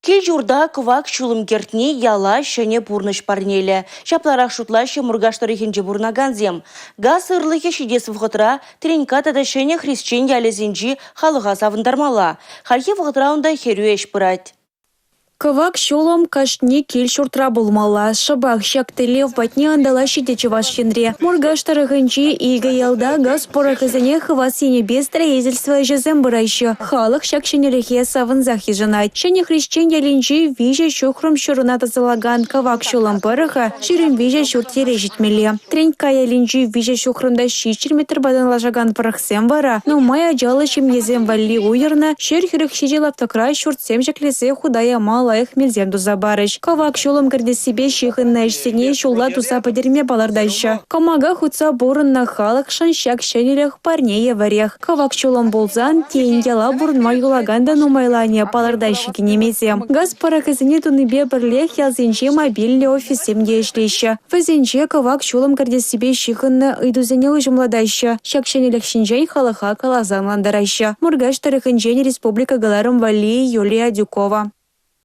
Кил журда кывак чулым кертни яла шене бурныш парнеле. Шапларах шутлаще мургаштарихинче бурнаганзем. Газ ырлыхе шидес вғытра тренька тада шене христчен ялезинчи халыға савындармала. Хархи вғытраунда херюеш пырать. Кавак шулом кашни кил шуртра булмала. Шабах шактеле в батне андала шидече вашенре. Мургаштара гынчи ига ялда газ порахызане хвасине без строительства жезем бырайшы. Халых шакшенелехе савынзах ежанайт. Шене хрещен ялинчи виже шухрым шуруната залаган кавак шулом параха ширим виже шуртере житмеле. Тренька ялинчи виже шухрында шичер метр бадан лажаган парахсем бара. Но мая жалышым езем валли уйырна. Шер хирых шидел автокрай шуртсем жаклесе худая мала. Их мельзем дуза барыш. Кавак шулом кірде себе шихынна ішсене шулла туса падерме балардайша. Камага хутса бурын на халық шаншак шенелех парнее варех. Кавак шулом болзан тейн яла бурынма юлаганда нумайлане балардайши кенемезем. Газ параказыне туныбе бірлех ялзенче мобильный офисем ешлейші. Вазенче кавак шулом кірде себе шихынна ыйдузене ұжымладайша. Шак шенелех шинжай халыха калазанландарайша. Мургаш тарихынжен республика галарым Вали Юлия Дюкова.